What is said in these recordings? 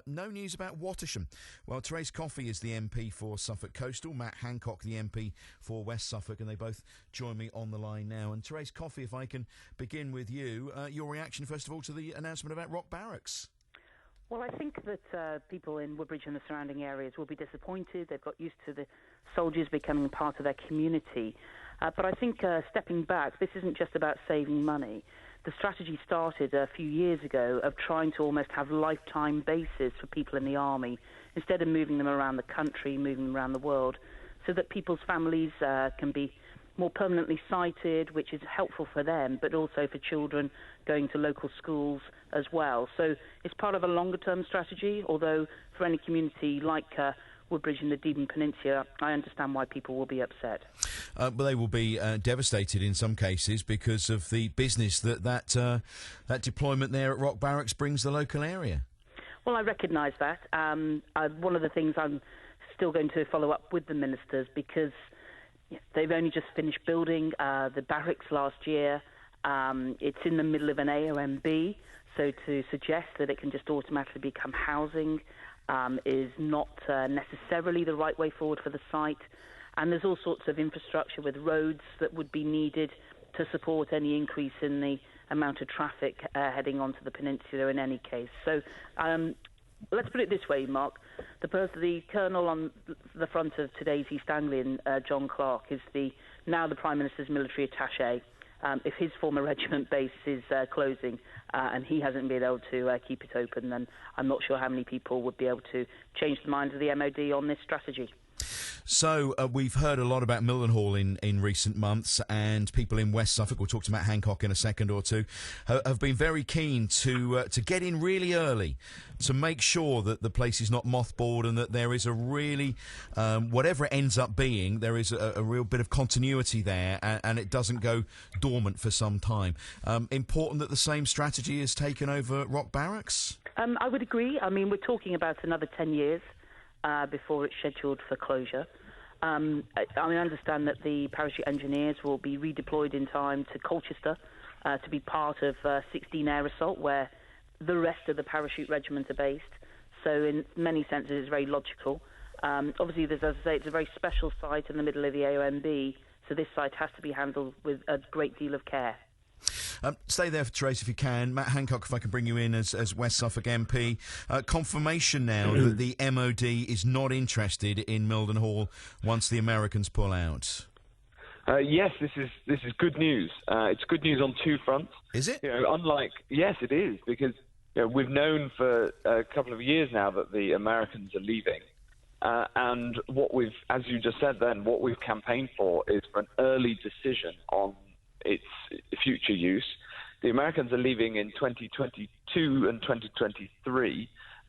No news about Wattisham. Well, Therese Coffey is the MP for Suffolk Coastal, Matt Hancock the MP for West Suffolk, and they both join me on the line now. And Therese Coffey, if I can begin with you, your reaction first of all to the announcement about Rock Barracks. Well, I think that people in Woodbridge and the surrounding areas will be disappointed. They've got used to the soldiers becoming part of their community. But I think stepping back, this isn't just about saving money. The strategy started a few years ago of trying to almost have lifetime bases for people in the army, instead of moving them around the country, moving them around the world, so that people's families can be more permanently sited, which is helpful for them, but also for children going to local schools as well. So it's part of a longer-term strategy, although for any community like Woodbridge and the Devon Peninsula, I understand why people will be upset. But they will be devastated in some cases because of the business that deployment there at Rock Barracks brings the local area. Well, I recognise that. One of the things I'm still going to follow up with the ministers, because they've only just finished building the barracks last year. It's in the middle of an AOMB, so to suggest that it can just automatically become housing is not necessarily the right way forward for the site. And there's all sorts of infrastructure with roads that would be needed to support any increase in the amount of traffic heading onto the peninsula in any case. So let's put it this way, Mark. The colonel on the front of today's East Anglian, John Clark, is now the Prime Minister's military attaché. If his former regiment base is closing and he hasn't been able to keep it open, then I'm not sure how many people would be able to change the mind of the MOD on this strategy. So we've heard a lot about Mildenhall in recent months, and people in West Suffolk, we'll talk to Matt Hancock in a second or two, have been very keen to get in really early to make sure that the place is not mothballed and that there is a really, whatever it ends up being, there is a real bit of continuity there and it doesn't go dormant for some time. Important that the same strategy is taken over Rock Barracks? I would agree. I mean, we're talking about another 10 years. Before it's scheduled for closure. I understand that the parachute engineers will be redeployed in time to Colchester to be part of 16 Air Assault, where the rest of the parachute regiment are based. So in many senses, it's very logical. Obviously, as I say, it's a very special site in the middle of the AOMB, so this site has to be handled with a great deal of care. Stay there, Therese, if you can. Matt Hancock, if I can bring you in as West Suffolk MP. Confirmation now that the MOD is not interested in Mildenhall once the Americans pull out. Yes, this is good news. It's good news on two fronts. Is it? Yes, it is, because we've known for a couple of years now that the Americans are leaving. And as you just said then, what we've campaigned for is for an early decision on its future use. The Americans are leaving in 2022 and 2023,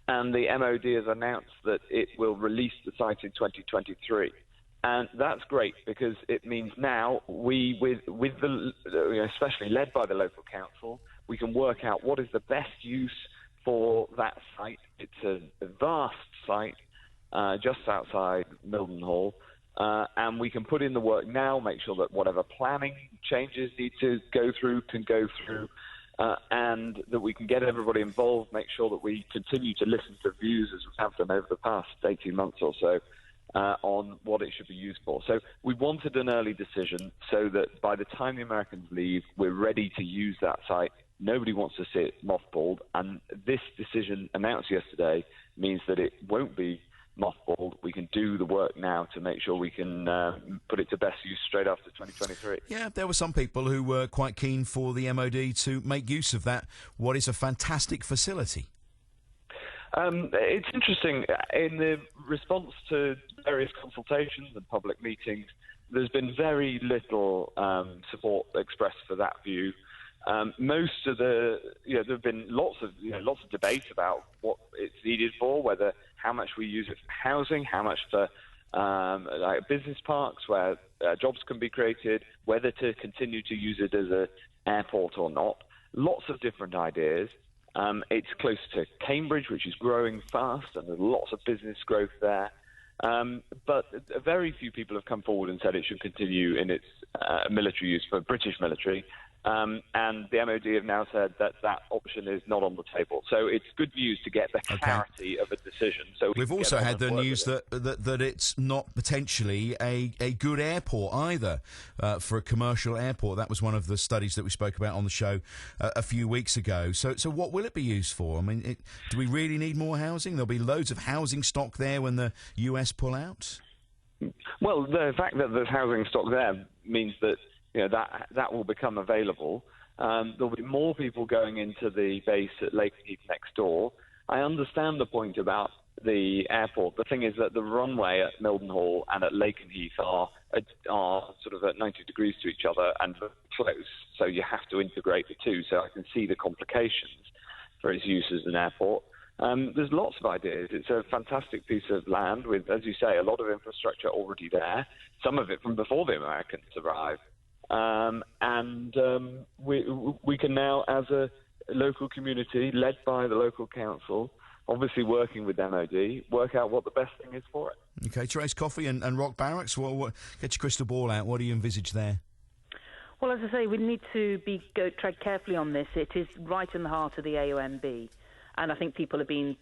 and the MOD has announced that it will release the site in 2023. And that's great, because it means now we, with the, especially led by the local council, we can work out what is the best use for that site. It's a vast site just outside Mildenhall. And we can put in the work now, make sure that whatever planning changes need to go through can go through, and that we can get everybody involved, make sure that we continue to listen to views as we have done over the past 18 months or so on what it should be used for. So we wanted an early decision so that by the time the Americans leave, we're ready to use that site. Nobody wants to see it mothballed, and this decision announced yesterday means that it won't be mothballed. We can do the work now to make sure we can put it to best use straight after 2023. Yeah, there were some people who were quite keen for the MOD to make use of that, what is a fantastic facility. It's interesting. In the response to various consultations and public meetings, there's been very little support expressed for that view. Most of there have been lots of debate about what it's needed for, whether how much we use it for housing, how much for business parks where jobs can be created, whether to continue to use it as an airport or not. Lots of different ideas. It's close to Cambridge, which is growing fast, and there's lots of business growth there. But very few people have come forward and said it should continue in its military use for British military. And the MOD have now said that that option is not on the table. So it's good news to get the clarity of a decision. So we've also had the news that it's not potentially a good airport either for a commercial airport. That was one of the studies that we spoke about on the show a few weeks ago. So what will it be used for? I mean, do we really need more housing? There'll be loads of housing stock there when the US pull out? Well, the fact that there's housing stock there means that that will become available. There'll be more people going into the base at Lakenheath next door. I understand the point about the airport. The thing is that the runway at Mildenhall and at Lakenheath are sort of at 90 degrees to each other and close, so you have to integrate the two. So I can see the complications for its use as an airport. There's lots of ideas. It's a fantastic piece of land with, as you say, a lot of infrastructure already there, some of it from before the Americans arrived. We can now, as a local community, led by the local council, obviously working with MOD, work out what the best thing is for it. Okay, Therese, Coffey and Rock Barracks, get your crystal ball out. What do you envisage there? Well, as I say, we need to tread carefully on this. It is right in the heart of the AONB. And I think people have been,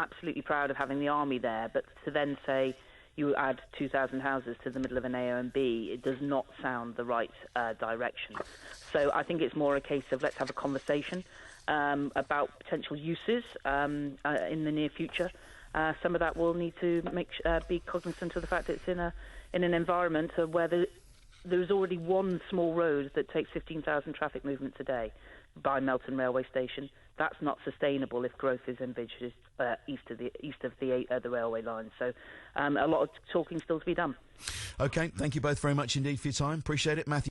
absolutely proud of having the army there. But to then say you add 2,000 houses to the middle of an AONB, it does not sound the right direction. So I think it's more a case of let's have a conversation about potential uses in the near future. Some of that will need to be cognizant of the fact that it's in an environment where there's already one small road that takes 15,000 traffic movements a day by Melton Railway Station. That's not sustainable if growth is envisaged east of the railway line. So a lot of talking still to be done. OK, thank you both very much indeed for your time. Appreciate it, Matthew.